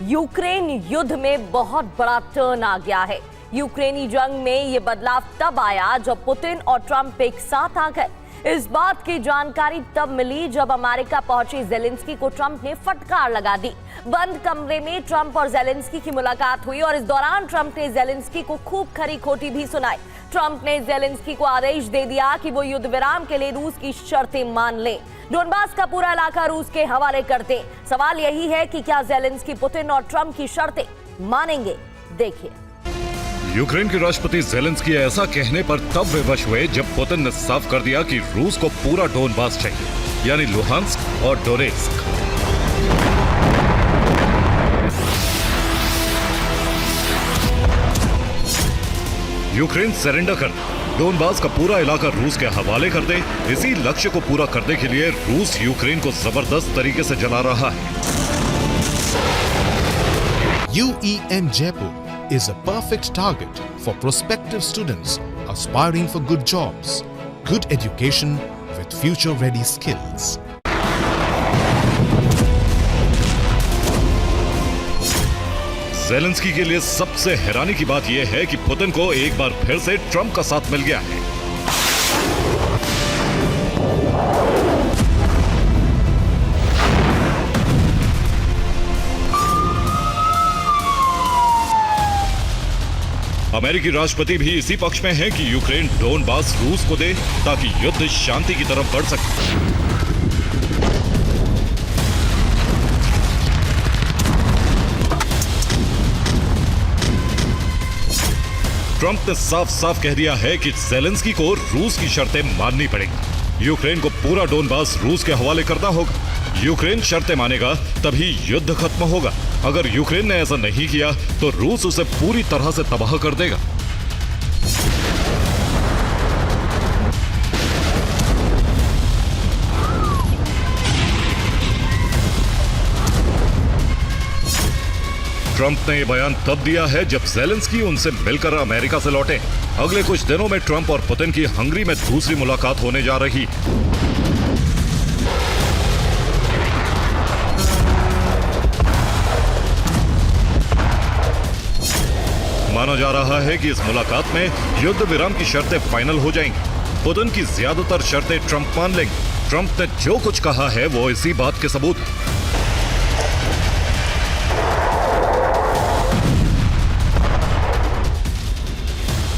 Ukraine युद्ध में बहुत बड़ा टर्न आ गया है। यूक्रेनी जंग में ये बदलाव तब आया जब पुतिन और ट्रंप एक साथ आ गए। इस बात की जानकारी तब मिली जब अमेरिका पहुंचे जेलेंस्की को ट्रंप ने फटकार लगा दी। बंद कमरे में ट्रंप और जेलेंस्की की मुलाकात हुई और इस दौरान ट्रंप ने जेलेंस्की को खूब खरी खोटी भी सुनाई। ट्रंप ने जेलेंस्की को आदेश दे दिया कि वो युद्ध विराम के लिए रूस की शर्तें मान ले, डोनबास का पूरा इलाका रूस के हवाले कर दे। सवाल यही है कि क्या जेलेंस्की पुतिन और ट्रंप की शर्तें मानेंगे? देखिए। यूक्रेन के राष्ट्रपति जेलेंस्की ऐसा कहने पर तब विवश हुए जब पुतिन ने साफ कर दिया कि रूस को पूरा डोनबास चाहिए, यानी लुहांस्क और डोनेत्स्क। यूक्रेन सरेंडर कर डोनबास का पूरा इलाका रूस के हवाले कर दे। इसी लक्ष्य को पूरा करने के लिए रूस यूक्रेन को जबरदस्त तरीके से जला रहा है। UEM Jaipur is a perfect target for prospective students aspiring for good jobs, good education with future-ready skills. Zelensky के लिए सबसे हैरानी की बात यह है कि पुतिन को एक बार फिर से ट्रंप का साथ मिल गया है। अमेरिकी राष्ट्रपति भी इसी पक्ष में है कि यूक्रेन डोनबास रूस को दे ताकि युद्ध शांति की तरफ बढ़ सके। ट्रंप ने साफ साफ कह दिया है कि जेलेंस्की को रूस की शर्तें माननी पड़ेंगी। यूक्रेन को पूरा डोनबास रूस के हवाले करना होगा। यूक्रेन शर्तें मानेगा तभी युद्ध खत्म होगा। अगर यूक्रेन ने ऐसा नहीं किया तो रूस उसे पूरी तरह से तबाह कर देगा। ट्रंप ने यह बयान तब दिया है जब जेलेंस्की उनसे मिलकर अमेरिका से लौटे। अगले कुछ दिनों में ट्रंप और पुतिन की हंगरी में दूसरी मुलाकात होने जा रही। माना जा रहा है कि इस मुलाकात में युद्ध विराम की शर्तें फाइनल हो जाएंगी। पुतिन की ज्यादातर शर्तें ट्रंप मान लेंगे। ट्रंप ने जो कुछ कहा है वो इसी बात के सबूत है।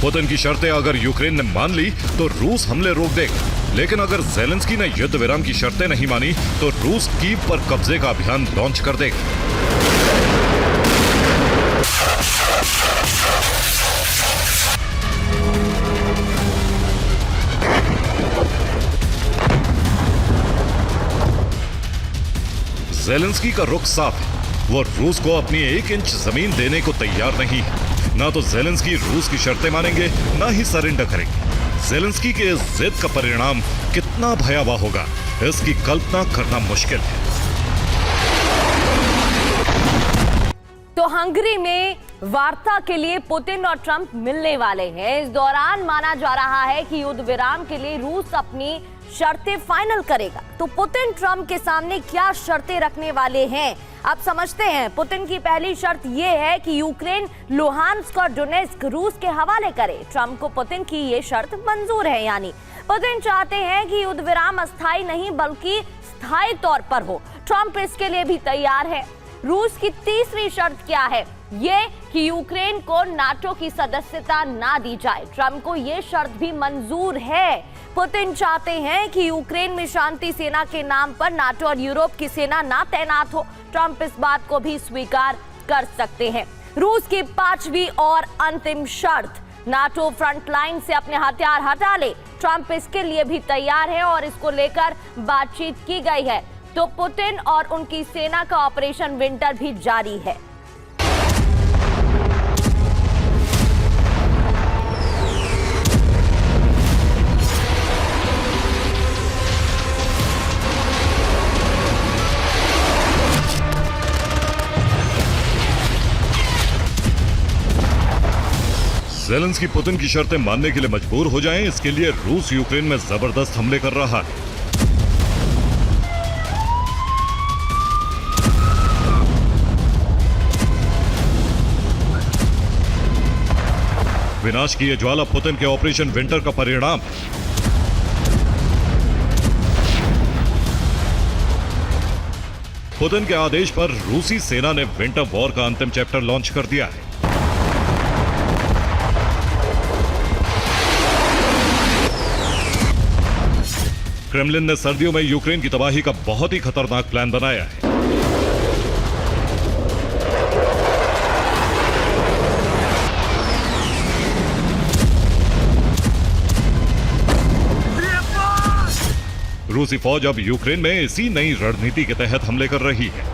पुतिन की शर्तें अगर यूक्रेन ने मान ली तो रूस हमले रोक देगा, लेकिन अगर जेलेंस्की ने युद्ध विराम की शर्तें नहीं मानी तो रूस कीव पर कब्जे का अभियान लॉन्च कर देगा। जेलेंस्की का रुख साफ है। वो रूस को अपनी 1 इंच जमीन देने को तैयार नहीं है। ना तो जेलेंस्की रूस की शर्तें मानेंगे, ना ही सरेंडर करेंगे। जेलेंस्की के इस जिद का परिणाम कितना भयावह होगा, इसकी कल्पना करना मुश्किल है। तो हंगरी में वार्ता के लिए पुतिन और ट्रंप मिलने वाले हैं। इस दौरान माना जा रहा है कि युद्ध विराम के लिए रूस अपनी शर्तें फाइनल करेगा। तो पुतिन ट्रंप के सामने क्या शर्तें रखने वाले हैं, आप समझते हैं। पुतिन की पहली शर्त यह है कि यूक्रेन लुहांस्क और डोनेत्स्क रूस के हवाले करे। ट्रंप को पुतिन की यह शर्त मंजूर है, यानी पुतिन चाहते हैं कि युद्ध विराम अस्थायी नहीं बल्कि स्थायी तौर पर हो। ट्रंप इसके लिए भी तैयार है। रूस की तीसरी शर्त क्या है? ये कि यूक्रेन को नाटो की सदस्यता ना दी जाए। ट्रंप को यह शर्त भी मंजूर है। पुतिन चाहते हैं कि यूक्रेन में शांति सेना के नाम पर नाटो और यूरोप की सेना ना तैनात हो। ट्रंप इस बात को भी स्वीकार कर सकते हैं। रूस की 5वीं और अंतिम शर्त, नाटो फ्रंटलाइन से अपने हथियार हटा ले। ट्रंप इसके लिए भी तैयार है और इसको लेकर बातचीत की गई है। तो पुतिन और उनकी सेना का ऑपरेशन विंटर भी जारी है। जेलेंस्की पुतिन की शर्तें मानने के लिए मजबूर हो जाएं, इसके लिए रूस यूक्रेन में जबरदस्त हमले कर रहा है। विनाश की ये ज्वाला पुतिन के ऑपरेशन विंटर का परिणाम है। पुतिन के आदेश पर रूसी सेना ने विंटर वॉर का अंतिम चैप्टर लॉन्च कर दिया है। क्रेमलिन ने सर्दियों में यूक्रेन की तबाही का बहुत ही खतरनाक प्लान बनाया है। रूसी फौज अब यूक्रेन में इसी नई रणनीति के तहत हमले कर रही है।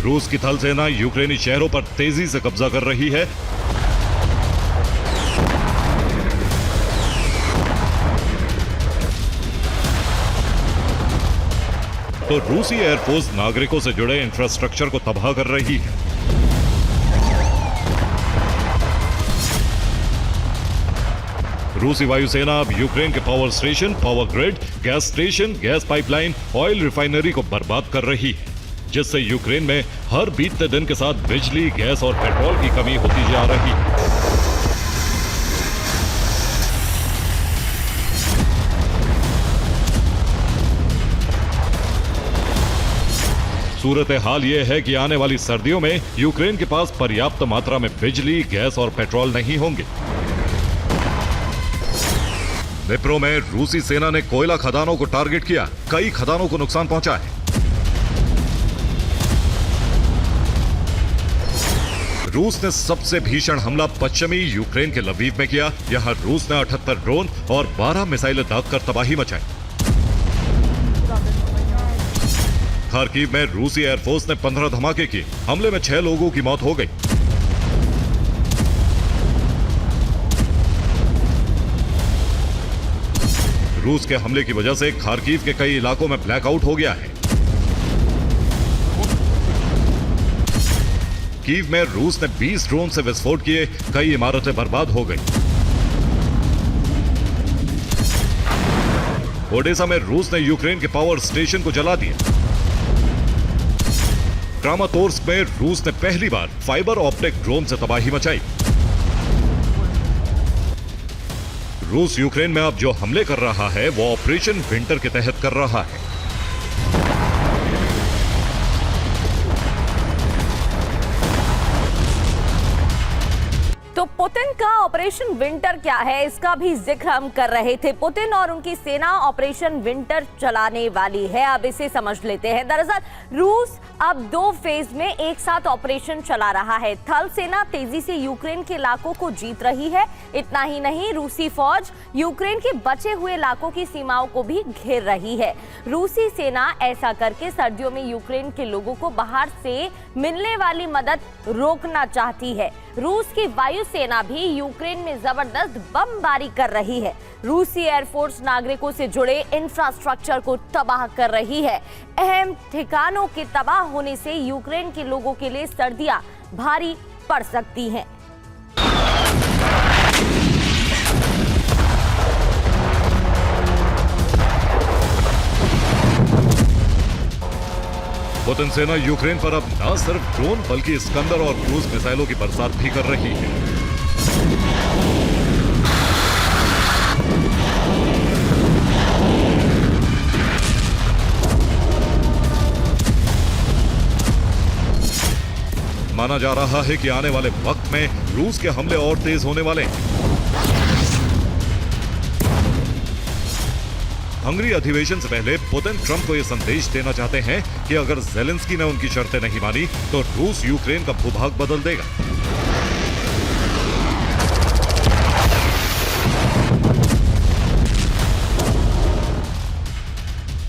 रूस की थल सेना यूक्रेनी शहरों पर तेजी से कब्जा कर रही है। तो रूसी एयरफोर्स नागरिकों से जुड़े इंफ्रास्ट्रक्चर को तबाह कर रही है। रूसी वायुसेना अब यूक्रेन के power station, power grid, gas station, gas pipeline, oil refinery को बर्बाद कर रही है, जिससे यूक्रेन में हर बीतते दिन के साथ बिजली, गैस और पेट्रोल की कमी होती जा रही है। सूरत हाल यह है कि आने वाली सर्दियों में यूक्रेन के पास पर्याप्त मात्रा में बिजली, गैस और पेट्रोल नहीं होंगे। निप्रो में रूसी सेना ने कोयला खदानों को टारगेट किया, कई खदानों को नुकसान पहुंचा है। रूस ने सबसे भीषण हमला पश्चिमी यूक्रेन के लवीव में किया। यहां रूस ने 78 ड्रोन और 12 मिसाइलें दागकर तबाही मचाई। खार्किव में रूसी एयरफोर्स ने 15 धमाके किए। हमले में 6 लोगों की मौत हो गई। रूस के हमले की वजह से खार्किव के कई इलाकों में ब्लैकआउट हो गया है। कीव में रूस ने 20 ड्रोन से विस्फोट किए, कई इमारतें बर्बाद हो गई। ओडेसा में रूस ने यूक्रेन के पावर स्टेशन को जला दिया। क्रामातोर्स्क में रूस ने पहली बार फाइबर ऑप्टिक ड्रोन से तबाही मचाई। रूस यूक्रेन में अब जो हमले कर रहा है वो ऑपरेशन विंटर के तहत कर रहा है। तो पुतिन का ऑपरेशन विंटर क्या है, इसका भी जिक्र हम कर रहे थे। पुतिन और उनकी सेना ऑपरेशन विंटर चलाने वाली है। अब इसे समझ लेते हैं। दरअसल रूस अब 2 फेज में एक साथ ऑपरेशन चला रहा है। थल सेना तेजी से यूक्रेन के इलाकों को जीत रही है। इतना ही नहीं, रूसी फौज यूक्रेन के बचे हुए इलाकों की सीमाओं को भी घेर रही है। रूसी सेना ऐसा करके सर्दियों में यूक्रेन के लोगों को बाहर से मिलने वाली मदद रोकना चाहती है। रूस की वायुसेना भी यूक्रेन में जबरदस्त बमबारी कर रही है। रूसी एयरफोर्स नागरिकों से जुड़े इंफ्रास्ट्रक्चर को तबाह कर रही है। अहम ठिकानों के तबाह होने से यूक्रेन के लोगों के लिए सर्दियां भारी पड़ सकती हैं। पुतिन सेना यूक्रेन पर अब न सिर्फ ड्रोन बल्कि इस्कंदर और क्रूज मिसाइलों की बरसात भी कर रही है। माना जा रहा है कि आने वाले वक्त में रूस के हमले और तेज होने वाले हैं। हंगरी अधिवेशन से पहले पुतिन ट्रंप को यह संदेश देना चाहते हैं कि अगर ज़ेलेंस्की ने उनकी शर्तें नहीं मानी तो रूस यूक्रेन का भूभाग बदल देगा।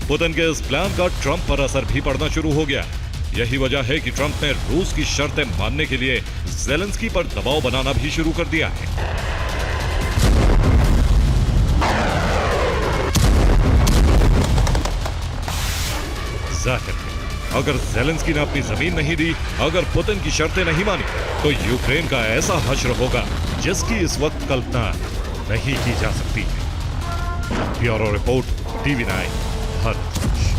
पुतिन के इस प्लान का ट्रंप पर असर भी पड़ना शुरू हो गया। यही वजह है कि ट्रंप ने रूस की शर्तें मानने के लिए ज़ेलेंस्की पर दबाव बनाना भी शुरू कर दिया है। जाहिर है, अगर ज़ेलेंस्की ने अपनी जमीन नहीं दी, अगर पुतिन की शर्तें नहीं मानी, तो यूक्रेन का ऐसा हश्र होगा जिसकी इस वक्त कल्पना नहीं की जा सकती है। Bureau report, TV9 Bharat.